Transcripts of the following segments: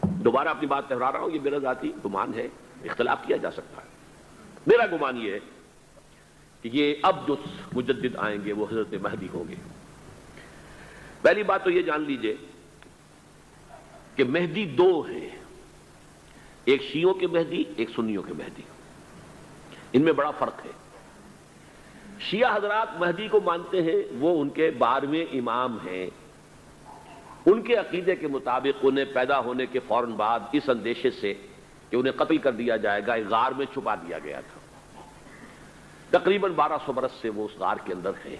دوبارہ اپنی بات دہرا رہا ہوں، یہ میرا ذاتی گمان ہے، اختلاف کیا جا سکتا ہے۔ میرا گمان یہ ہے کہ یہ اب جو مجدد آئیں گے وہ حضرت مہدی ہوں گے۔ پہلی بات تو یہ جان لیجئے کہ مہدی دو ہیں، ایک شیعوں کے مہدی، ایک سنیوں کے مہدی، ان میں بڑا فرق ہے۔ شیعہ حضرات مہدی کو مانتے ہیں، وہ ان کے 12ویں امام ہیں۔ ان کے عقیدے کے مطابق انہیں پیدا ہونے کے فوراً بعد اس اندیشے سے کہ انہیں قتل کر دیا جائے گا ایک غار میں چھپا دیا گیا تھا۔ تقریباً 1200 برس سے وہ اس غار کے اندر ہیں،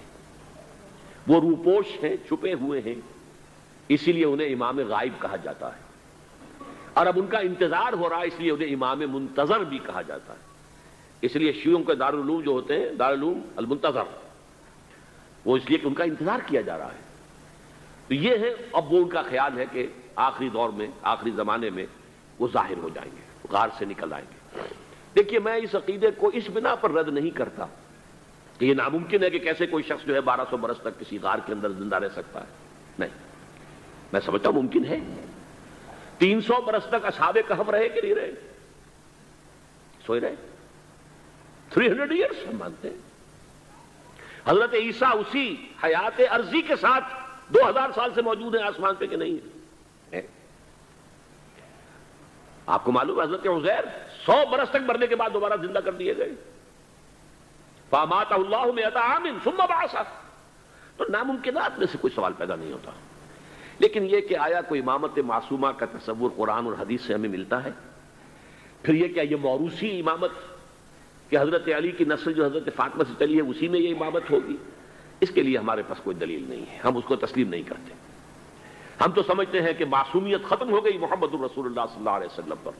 وہ روپوش ہیں، چھپے ہوئے ہیں، اسی لیے انہیں امام غائب کہا جاتا ہے، اور اب ان کا انتظار ہو رہا ہے، اس لیے انہیں امام منتظر بھی کہا جاتا ہے۔ اس لیے شیعوں کے دارالعلوم جو ہوتے ہیں دارالعلوم المنتظر، وہ اس لیے کہ ان کا انتظار کیا جا رہا ہے۔ تو یہ ہے، اب وہ ان کا خیال ہے کہ آخری دور میں، آخری زمانے میں وہ ظاہر ہو جائیں گے، غار سے نکل آئیں گے۔ دیکھیے، میں اس عقیدے کو اس بنا پر رد نہیں کرتا کہ یہ ناممکن ہے کہ کیسے کوئی شخص جو ہے 1200 برس تک کسی غار کے اندر زندہ رہ سکتا ہے، نہیں، میں سمجھتا ہوں ممکن ہے۔ 300 برس تک اصحاب کہف رہے کہ نہیں رہے؟ سوئے رہے۔ 300 ایئرس ہم مانتے ہیں۔ حضرت عیسیٰ اسی حیات عرضی کے ساتھ 2000 سال سے موجود ہیں آسمان پہ کہ نہیں ہے؟ آپ کو معلوم ہے حضرت عزیر 100 برس تک مرنے کے بعد دوبارہ زندہ کر دیے گئے۔ فَأَمَاتَهُ اللَّهُ مِئَةَ عَامٍ ثُمَّ بَعَثَهُ۔ تو ناممکنات میں سے کوئی سوال پیدا نہیں ہوتا، لیکن یہ کہ آیا کوئی امامت معصومہ کا تصور قرآن اور حدیث سے ہمیں ملتا ہے؟ پھر یہ کیا یہ موروثی امامت کہ حضرت علی کی نسل جو حضرت فاطمہ سے چلی ہے اسی میں یہ امامت ہوگی؟ اس کے لیے ہمارے پاس کوئی دلیل نہیں ہے، ہم اس کو تسلیم نہیں کرتے۔ ہم تو سمجھتے ہیں کہ معصومیت ختم ہو گئی محمد الرسول اللہ صلی اللہ علیہ وسلم پر،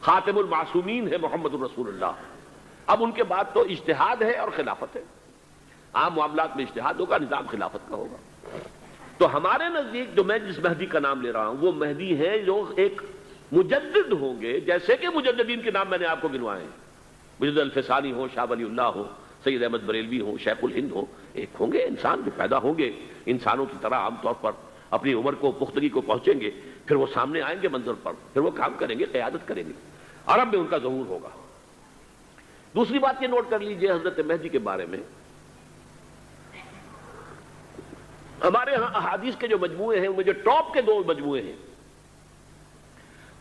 خاتم المعصومین ہے محمد الرسول اللہ۔ اب ان کے بعد تو اجتہاد ہے اور خلافت ہے، عام معاملات میں اجتہاد ہوگا، نظام خلافت کا ہوگا۔ تو ہمارے نزدیک جو میں جس مہدی کا نام لے رہا ہوں وہ مہدی ہے جو ایک مجدد ہوں گے، جیسے کہ مجددین کے نام میں نے آپ کو گنوائے ہیں، مجدد الفسانی ہو، شاہ ولی اللہ ہو، سید احمد بریلوی ہو، شیخ الہند ہو، ایک ہوں گے انسان جو پیدا ہوں گے انسانوں کی طرح، عام طور پر اپنی عمر کو، پختگی کو پہنچیں گے، پھر وہ سامنے آئیں گے منظر پر، پھر وہ کام کریں گے، قیادت کریں گے، عرب میں ان کا ظہور ہوگا۔ دوسری بات یہ نوٹ کر لیجئے حضرت مہدی کے بارے میں، ہمارے ہاں احادیث کے جو مجموعے ہیں ان میں جو ٹاپ کے 2 مجموعے ہیں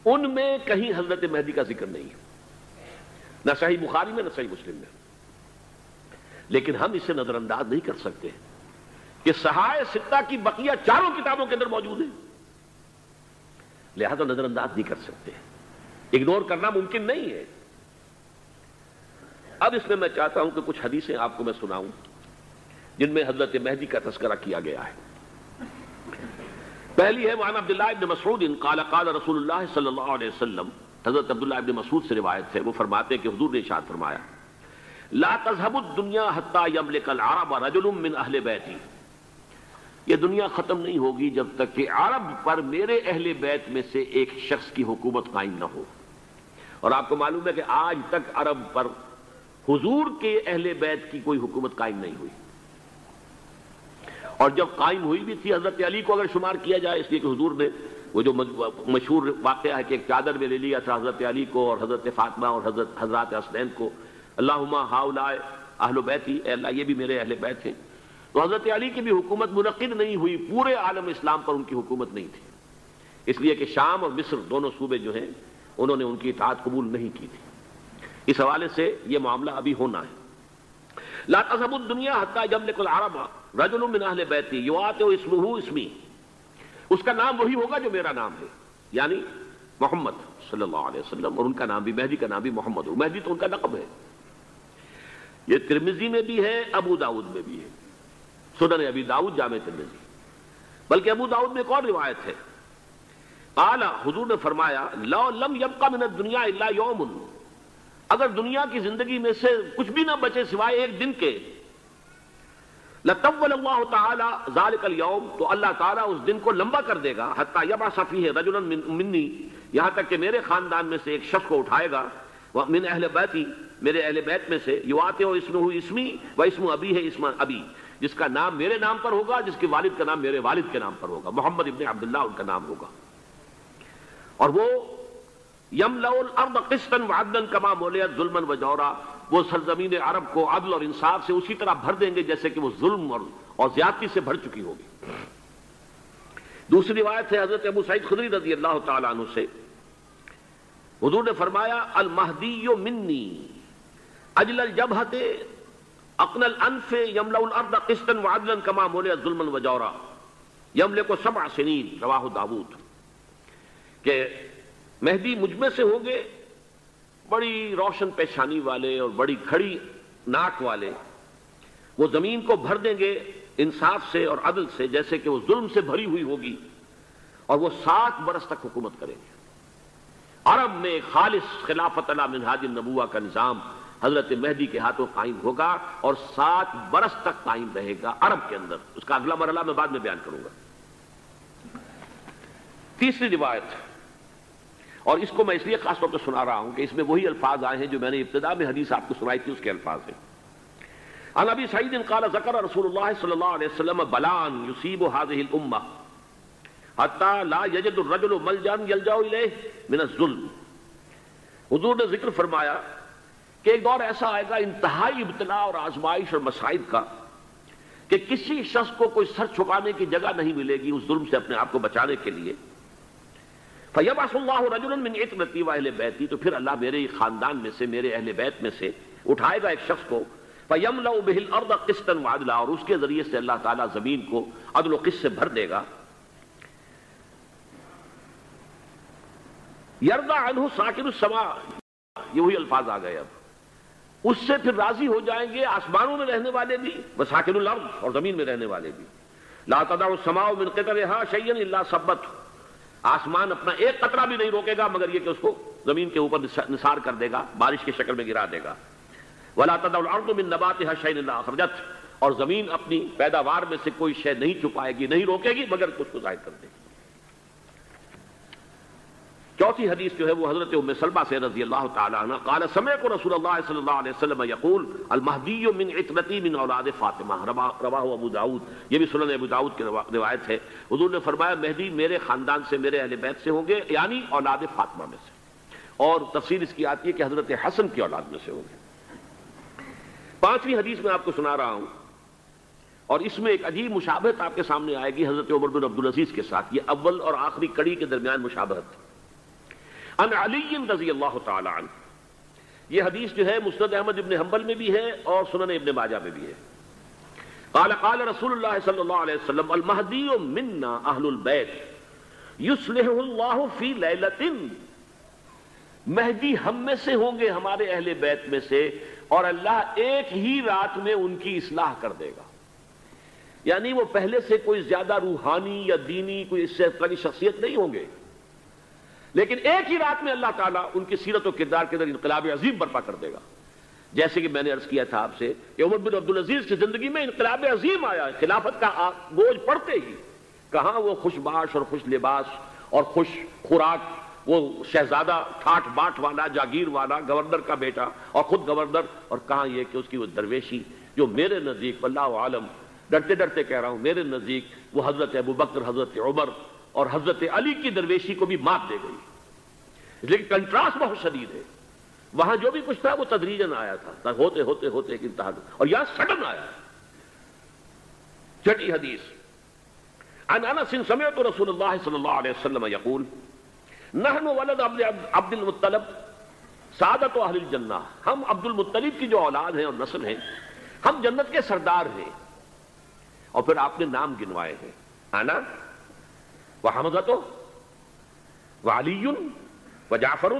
ان میں کہیں حضرت مہدی کا ذکر نہیں ہے، نہ صحیح بخاری میں نہ صحیح مسلم میں، لیکن ہم اسے نظر انداز نہیں کر سکتے کہ صحائح 6 کی بقیہ 4 کتابوں کے اندر موجود ہیں، لہذا نظر انداز نہیں کر سکتے، اگنور کرنا ممکن نہیں ہے۔ اب اس میں میں چاہتا ہوں کہ کچھ حدیثیں آپ کو میں سناؤں جن میں حضرت مہدی کا تذکرہ کیا گیا ہے۔ پہلی ہے وعن عبداللہ ابن مسعود قال قال رسول اللہ صلی اللہ علیہ وسلم، حضرت عبداللہ ابن مسعود سے روایت ہے، وہ فرماتے ہیں کہ حضور نے ارشاد فرمایا لا تذهب الدنيا حتى يملك العرب رجل من اہل بیتی، یہ دنیا ختم نہیں ہوگی جب تک کہ عرب پر میرے اہل بیت میں سے ایک شخص کی حکومت قائم نہ ہو۔ اور آپ کو معلوم ہے کہ آج تک عرب پر حضور کے اہل بیت کی کوئی حکومت قائم نہیں ہوئی، اور جب قائم ہوئی بھی تھی حضرت علی کو اگر شمار کیا جائے، اس لیے کہ حضور نے وہ جو مشہور واقعہ ہے کہ ایک چادر میں لے لیا تھا حضرت علی کو اور حضرت فاطمہ اور حضرات حسنین کو، اللہم ہؤلاء اہل بیتی، اے اللہ یہ بھی میرے اہل بیت ہیں۔ تو حضرت علی کی بھی حکومت منعقد نہیں ہوئی، پورے عالم اسلام پر ان کی حکومت نہیں تھی، اس لیے کہ شام اور مصر دونوں صوبے جو ہیں انہوں نے ان کی اطاعت قبول نہیں کی تھی۔ اس حوالے سے یہ معاملہ ابھی ہونا ہے۔ لا تذهب الدنيا حتى يملك العرب رجل من اہل بیتی یواطئ اسمہ اسمی، اس کا نام وہی ہوگا جو میرا نام ہے، یعنی محمد صلی اللہ علیہ وسلم، اور ان کا نام بھی، مہدی کا نام بھی محمد ہو، مہدی تو ان کا لقب ہے۔ یہ ترمذی میں بھی ہے، ابو داؤد میں بھی ہے، سنن ابی داؤد، جامع ترمذی، بلکہ ابو داؤد میں ایک اور روایت ہے، قال، حضور نے فرمایا لو لم يبق من الدنيا الا يوم، اگر دنیا کی زندگی میں سے کچھ بھی نہ بچے سوائے ایک دن کے، لطول اللہ تعالی ذلك اليوم، تو اللہ تعالیٰ اس دن کو لمبا کر دے گا، حتی یبعث فیہ رجلا منی، یہاں تک کہ میرے خاندان میں سے ایک شخص کو اٹھائے گا، من اہل بیتی، میرے اہل بیت میں سے، یواطئ اسمہ اسمی و اسم ابی ہے اسم ابی، جس کا نام میرے نام پر ہوگا، جس کے والد کا نام میرے والد کے نام پر ہوگا، محمد ابن عبداللہ ان کا نام ہوگا۔ اور وہ یملأ الارض قسطا وعدلا کما ملئت ظلما وجورا، وہ سرزمین عرب کو عدل اور انصاف سے اسی طرح بھر دیں گے جیسے کہ وہ ظلم اور زیادتی سے بھر چکی ہوگی۔ دوسری روایت ہے حضرت ابو سعید خدری رضی اللہ تعالی عنہ سے، حضور نے فرمایا المہدی منی اجل الجبہۃ اقنى الانف یملأ الارض قسطا وعدلا کما ملئت ظلما وجورا یملک 7 سنین، رواہ داؤد، کہ مہدی مجھ میں سے ہوں گے بڑی روشن پیشانی والے اور بڑی کھڑی ناک والے، وہ زمین کو بھر دیں گے انصاف سے اور عدل سے جیسے کہ وہ ظلم سے بھری ہوئی ہوگی، اور وہ 7 برس تک حکومت کریں گے۔ عرب میں خالص خلافت علی منہاج النبوہ کا نظام حضرت مہدی کے ہاتھوں قائم ہوگا اور 7 برس تک قائم رہے گا عرب کے اندر۔ اس کا اگلا مرحلہ میں بعد میں بیان کروں گا۔ تیسری روایت، اور اس کو میں اس لیے خاص طور پہ سنا رہا ہوں کہ اس میں وہی الفاظ آئے ہیں جو میں نے ابتدا میں حدیث آپ کو سنائی تھی، اس کے الفاظ ہیں۔ عن ابی سعید قال ذکر رسول اللہ صلی اللہ علیہ وسلم بلاء یصیب هذه الامہ حتی لا یجد الرجل ملجا یلجا الیہ من الظلم۔ حضور نے ذکر فرمایا کہ ایک دور ایسا آئے گا انتہائی ابتلا اور آزمائش اور مصائب کا کہ کسی شخص کو کوئی سر چھپانے کی جگہ نہیں ملے گی اس ظلم سے اپنے آپ کو بچانے کے لیے۔ فَيَبْعَثُ اللَّهُ رَجُلًا مِنْ عِتْرَتِي وَأَهْلِ بَيْتِي، تو پھر اللہ میرے خاندان میں سے، میرے اہل بیت میں سے اٹھائے گا ایک شخص کو، فَيَمْلَأُ بِهِ الْأَرْضَ قِسْطًا وَعَدْلًا، اور اس کے ذریعے سے اللہ تعالیٰ زمین کو عدل و قسط سے بھر دے گا۔ يَرْضَى عَنْهُ سَاكِنُ السَّمَاءِ، یہ وہی الفاظ آ گئے اب، اس سے پھر راضی ہو جائیں گے آسمانوں میں رہنے والے بھی، وَسَاكِنُ الْأَرْضِ، اور زمین میں رہنے والے بھی۔ لَا تَدَعُ السَّمَاءُ مِنْ قِطَرِهَا شَيْئًا إِلَّا صَبَّتْهُ، آسمان اپنا ایک قطرہ بھی نہیں روکے گا مگر یہ کہ اس کو زمین کے اوپر نثار کر دے گا، بارش کی شکل میں گرا دے گا۔ وَلَا تَدَعُ الْأَرْضُ مِن نَبَاتِهَا شَيْئًا إِلَّا أَخْرَجَتْهُ، اور زمین اپنی پیداوار میں سے کوئی شے نہیں چھپائے گی، نہیں روکے گی مگر اس کو ظاہر کر دے گی۔ چوتھی حدیث جو ہے وہ حضرت ام سلمہ سے رضی اللہ تعالی عنہ قال سمعت رسول اللہ صلی اللہ علیہ وسلم یقول المہدی من عترتی من اولاد فاطمہ، رواہ ابو داؤد، یہ بھی سنن ابو داؤد کی روایت ہے۔ حضور نے فرمایا مہدی میرے خاندان سے، میرے اہل بیت سے ہوں گے، یعنی اولاد فاطمہ میں سے، اور تفسیر اس کی آتی ہے کہ حضرت حسن کی اولاد میں سے ہوں گے۔ پانچویں حدیث میں آپ کو سنا رہا ہوں، اور اس میں ایک عجیب مشابہت آپ کے سامنے آئے گی حضرت عمر بن عبدالعزیز کے ساتھ، یہ اول اور آخری کڑی کے درمیان مشابہت۔ عن علی رضی اللہ تعالی عنہ، یہ حدیث جو ہے مسند احمد ابن حنبل میں بھی ہے اور سنن ابن ماجہ میں بھی ہے۔ قال قال رسول اللہ صلی اللہ علیہ وسلم المہدی منا اہل البیت یصلحہ اللہ فی لیلۃ، مہدی ہم میں سے ہوں گے، ہمارے اہل بیت میں سے، اور اللہ ایک ہی رات میں ان کی اصلاح کر دے گا۔ یعنی وہ پہلے سے کوئی زیادہ روحانی یا دینی کوئی اس سے طرح کی شخصیت نہیں ہوں گے، لیکن ایک ہی رات میں اللہ تعالیٰ ان کی سیرت و کردار کے اندر انقلاب عظیم برپا کر دے گا۔ جیسے کہ میں نے عرض کیا تھا آپ سے کہ عمر بن عبدالعزیز کی زندگی میں انقلاب عظیم آیا، خلافت کا بوجھ پڑتے ہی کہاں وہ خوش باش اور خوش لباس اور خوش خوراک، وہ شہزادہ ٹھاٹ باٹ والا، جاگیر والا، گورنر کا بیٹا اور خود گورنر، اور کہاں یہ کہ اس کی وہ درویشی جو میرے نزدیک واللہ عالم، ڈرتے ڈرتے کہہ رہا ہوں، میرے نزدیک وہ حضرت ابوبکر، حضرت عمر اور حضرت علی کی درویشی کو بھی مات دے گئی۔ لیکن کنٹراسٹ بہت شدید ہے، وہاں جو بھی کچھ تھا وہ تدریجاً آیا تھا، ہوتے ہوتے ہوتے ایک انتہا، اور یہاں سڈن آیا۔ چھٹی حدیث عن انس سمعت رسول اللہ صلی اللہ علیہ وسلم یقول نحن ولد عبد المطلب سعادت اہل الجنہ، ہم عبد المطلب کی جو اولاد ہیں اور نسل ہیں، ہم جنت کے سردار ہیں۔ اور پھر آپ نے نام گنوائے ہیں، انا وحمزۃ وعلی وجعفر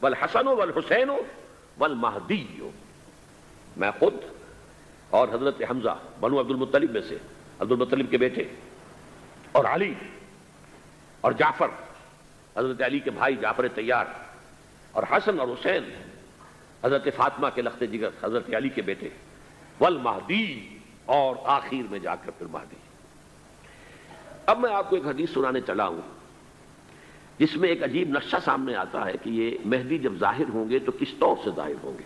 والحسن والحسین والمہدی، میں خود اور حضرت حمزہ بنو عبد المطلب میں سے، عبد المطلب کے بیٹے، اور علی اور جعفر، حضرت علی کے بھائی جعفر طیار، اور حسن اور حسین حضرت فاطمہ کے لخت جگر حضرت علی کے بیٹے، والمہدی، اور آخر میں جا کر پھر مہدی۔ اب میں آپ کو ایک حدیث سنانے چلا ہوں جس میں ایک عجیب نقشہ سامنے آتا ہے کہ یہ مہدی جب ظاہر ہوں گے تو کس طور سے ظاہر ہوں گے،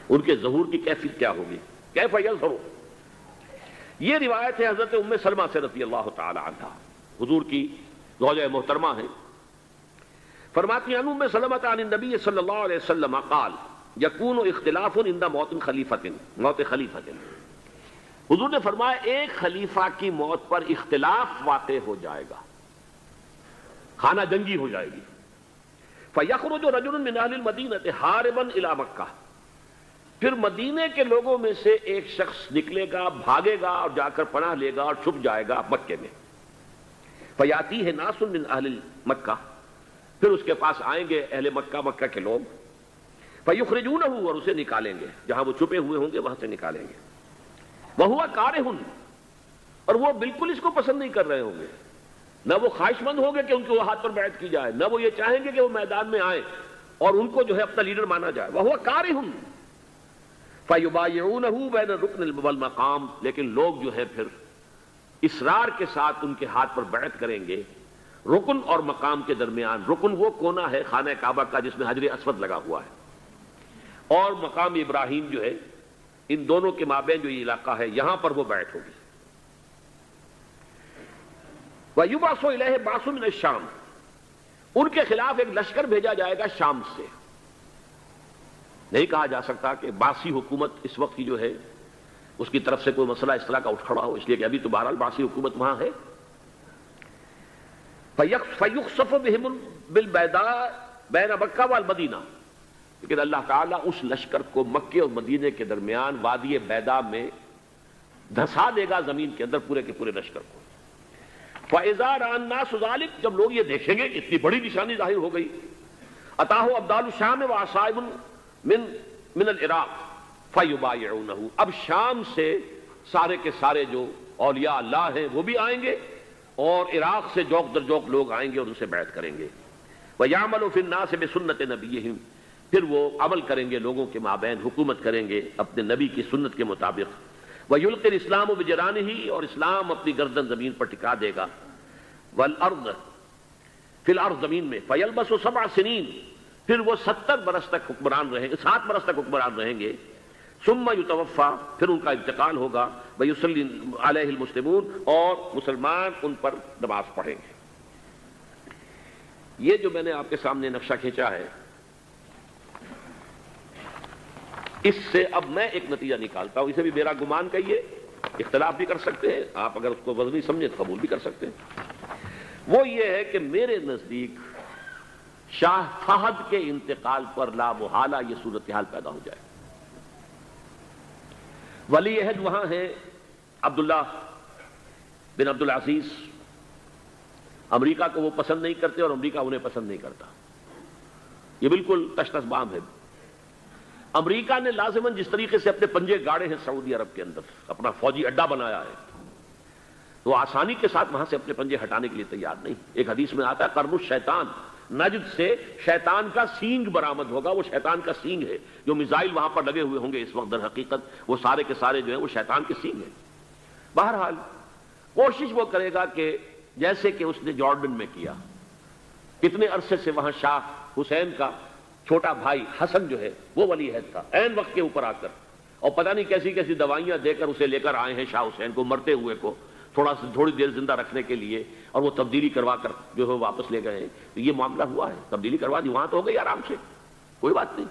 ان کے ظہور کی کیفیت کیا ہوگی، کیف یظہر۔ یہ روایت ہے حضرت ام سلمہ سے رضی اللہ تعالی عنہ، حضور کی زوجہ محترمہ ہیں، فرماتی ہیں ام سلمۃ عن النبی صلی اللہ علیہ وسلم قال یکون اختلاف عند موت خلیفۃ، موت خلیفۃ، حضور نے فرمایا ایک خلیفہ کی موت پر اختلاف واقع ہو جائے گا، خانہ جنگی ہو جائے گی. فیخرج رجل من اہل المدینہ ہاربا الی مکہ، پھر مدینے کے لوگوں میں سے ایک شخص نکلے گا، بھاگے گا اور جا کر پناہ لے گا اور چھپ جائے گا مکے میں. فیاتیہ ناس من اہل مکہ، پھر اس کے پاس آئیں گے اہل مکہ، مکہ کے لوگ. فیخرجونہ، اور اسے نکالیں گے، جہاں وہ چھپے ہوئے ہوں گے وہاں سے نکالیں گے. وہو کارہ، اور وہ بالکل اس کو پسند نہیں کر رہے ہوں گے، نہ وہ خواہش مند ہوں گے کہ ان کے ہاتھ پر بیعت کی جائے، نہ وہ یہ چاہیں گے کہ وہ میدان میں آئیں اور ان کو جو ہے اپنا لیڈر مانا جائے. وہو کارہ فیبایعونہ بین الرکن والمقام، لیکن لوگ جو ہے پھر اصرار کے ساتھ ان کے ہاتھ پر بیعت کریں گے رکن اور مقام کے درمیان. رکن وہ کونا ہے خانہ کعبہ کا جس میں حجر اسود لگا ہوا ہے، اور مقام ابراہیم جو ہے، ان دونوں کے مابین جو یہ علاقہ ہے یہاں پر وہ بیعت ہوگی. وَيُبْعَثُ إِلَيْهِ بَعْثٌ مِنَ الشَّامِ، ان کے خلاف ایک لشکر بھیجا جائے گا شام سے. نہیں کہا جا سکتا کہ باسی حکومت اس وقت کی جو ہے اس کی طرف سے کوئی مسئلہ اس طرح کا اٹھ کھڑا ہو، اس لیے کہ ابھی تو بہرحال باسی حکومت وہاں ہے. فَيُخْسَفُ بِهِمْ بِالْبَيْضَاءِ بَيْنَ مَكَّةَ وَالْمَدِينَةِ، لیکن اللہ تعالیٰ اس لشکر کو مکے اور مدینے کے درمیان وادی بیضاء میں دھسا دے گا زمین کے اندر پورے کے پورے لشکر کو. فَإِذَا رَأَى النَّاسُ ذَلِكَ، جب لوگ یہ دیکھیں گے کہ اتنی بڑی نشانی ظاہر ہو گئی، أَتَاهُ أَبْدَالُ الشَّامِ وَعَصَائِبٌ من العراق فَيُبَايِعُونَهُ، اب شام سے سارے کے سارے جو اولیاء اللہ ہیں وہ بھی آئیں گے، اور عراق سے جوق در جوق لوگ آئیں گے اور ان سے بیعت کریں گے. وَيَعْمَلُ فِي النَّاسِ بِسُنَّةِ نَبِيِّهِمْ، پھر وہ عمل کریں گے لوگوں کے مابین، حکومت کریں گے اپنے نبی کی سنت کے مطابق. وَيُلْقِي الْإِسْلَامُ بِجَرَانِهِ، اور اسلام اپنی گردن زمین پر ٹکا دے گا. وَالْأَرْضِ فِي الْأَرْضِ، زمین میں. فَيَلْبَسُ 7 سنین، پھر وہ 70 برس تک حکمران رہیں گے، 7 برس تک حکمران رہیں گے. ثُمَّ يُتَوَفَّى، پھر ان کا انتقال ہوگا. وَيُصَلِّي عَلَيْهِ الْمُسْلِمُونَ، اور مسلمان ان پر نماز پڑھیں گے. یہ جو میں نے آپ کے سامنے نقشہ کھینچا ہے، اس سے اب میں ایک نتیجہ نکالتا ہوں. اسے بھی میرا گمان کہیے، اختلاف بھی کر سکتے ہیں آپ، اگر اس کو وزنی سمجھیں تو قبول بھی کر سکتے ہیں. وہ یہ ہے کہ میرے نزدیک شاہ فہد کے انتقال پر لا محالہ یہ صورتحال پیدا ہو جائے. ولی عہد وہاں ہیں عبداللہ بن عبدالعزیز. امریکہ کو وہ پسند نہیں کرتے اور امریکہ انہیں پسند نہیں کرتا. یہ بالکل تش تش بام ہے. امریکہ نے لازماً جس طریقے سے اپنے پنجے گاڑے ہیں سعودی عرب کے اندر، اپنا فوجی اڈا بنایا ہے، تو آسانی کے ساتھ وہاں سے اپنے پنجے ہٹانے کے لیے تیار نہیں. ایک حدیث میں آتا ہے قرن الشیطان، نجد سے شیطان کا سینگ برآمد ہوگا. وہ شیطان کا سینگ ہے. جو میزائل وہاں پر لگے ہوئے ہوں گے اس وقت در حقیقت وہ سارے کے سارے جو ہیں وہ شیطان کے سینگ ہیں. بہرحال کوشش وہ کرے گا کہ جیسے کہ اس نے جارڈن میں کیا، کتنے عرصے سے وہاں شاہ حسین کا چھوٹا بھائی حسن جو ہے وہ ولی عہد تھا، عین وقت کے اوپر آ کر، اور پتہ نہیں کیسی کیسی دوائیاں دے کر اسے لے کر آئے ہیں شاہ حسین کو، مرتے ہوئے کو تھوڑی دیر زندہ رکھنے کے لیے، اور وہ تبدیلی کروا کر جو ہے واپس لے گئے ہیں. تو یہ معاملہ ہوا ہے، تبدیلی کروا دی، وہاں تو ہو گئی آرام سے، کوئی بات نہیں.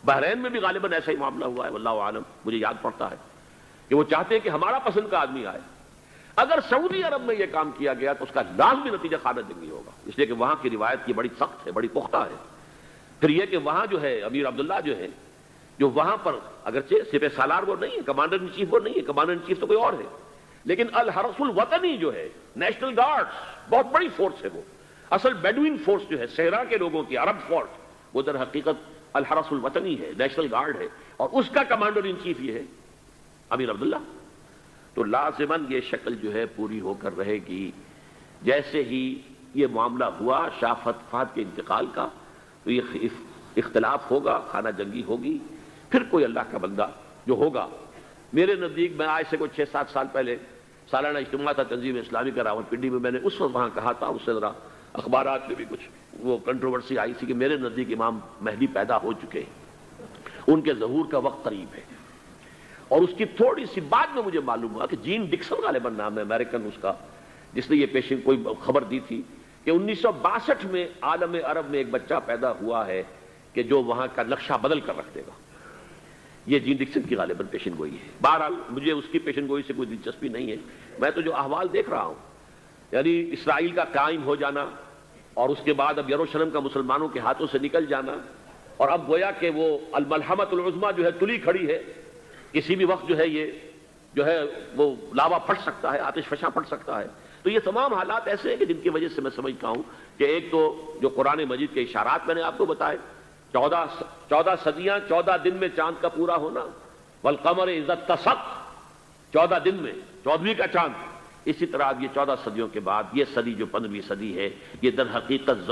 بحرین میں بھی غالباً ایسا ہی معاملہ ہوا ہے، واللہ عالم. مجھے یاد پڑتا ہے کہ وہ چاہتے ہیں کہ ہمارا پسند کا آدمی آئے. اگر سعودی عرب میں یہ کام کیا گیا تو اس کا لازمی نتیجہ خانہ جنگی ہوگا، اس لیے کہ وہاں کی روایت کی بڑی سخت ہے، بڑی پختہ ہے. پھر یہ کہ وہاں جو ہے امیر عبداللہ جو ہے، جو وہاں پر اگرچہ سپہ سالار وہ نہیں ہے، کمانڈر ان چیف وہ نہیں ہے، کمانڈر ان چیف تو کوئی اور ہے، لیکن الحرس الوطنی جو ہے، نیشنل گارڈز، بہت بڑی فورس ہے. وہ اصل بیڈوین فورس جو ہے صحرا کے لوگوں کی، عرب فورس، وہ در حقیقت الحرس الوطنی ہے، نیشنل گارڈ ہے، اور اس کا کمانڈر ان چیف یہ ہے امیر عبداللہ. تو لازماً یہ شکل جو ہے پوری ہو کر رہے گی. جیسے ہی یہ معاملہ ہوا شاہ فہد کے انتقال کا، تو یہ اختلاف ہوگا، خانہ جنگی ہوگی. پھر کوئی اللہ کا بندہ جو ہوگا، میرے نزدیک، میں آج سے کوئی 6-7 سال پہلے سالانہ اجتماع تھا تنظیم اسلامی کا راولپنڈی میں، میں نے اس وقت وہاں کہا تھا، اس سے ذرا اخبارات میں بھی کچھ وہ کنٹروورسی آئی تھی کہ میرے نزدیک امام مہدی پیدا ہو چکے ہیں، ان کے ظہور کا وقت قریب ہے. اور اس کی تھوڑی سی بعد میں مجھے معلوم ہوا کہ جین ڈکسن غالباً نام ہے امریکن اس کا، جس نے یہ پیشن کوئی خبر دی تھی کہ 1962 میں عالم عرب میں ایک بچہ پیدا ہوا ہے کہ جو وہاں کا نقشہ بدل کر رکھ دے گا. یہ جین ڈکسن کی غالباً پیشن گوئی ہے. بہرحال مجھے اس کی پیشن گوئی سے کوئی دلچسپی نہیں ہے. میں تو جو احوال دیکھ رہا ہوں، یعنی اسرائیل کا قائم ہو جانا اور اس کے بعد اب یروشلم کا مسلمانوں کے ہاتھوں سے نکل جانا، اور اب گویا کہ وہ الملحمۃ العظمیٰ جو ہے تلی کھڑی ہے، کسی بھی وقت جو ہے یہ جو ہے وہ لاوا پھٹ سکتا ہے، آتش فشاں پھٹ سکتا ہے. تو یہ تمام حالات ایسے ہیں کہ جن کی وجہ سے میں سمجھتا ہوں کہ ایک تو جو قرآن مجید کے اشارات میں نے آپ کو بتائے، 14 صدیاں 14 دن میں چاند کا پورا ہونا، والقمر اذا اتسق، 14 دن میں 14ویں کا چاند. اسی طرح اب یہ 14 صدیوں کے بعد یہ صدی جو 15ویں صدی ہے، یہ در حقیقت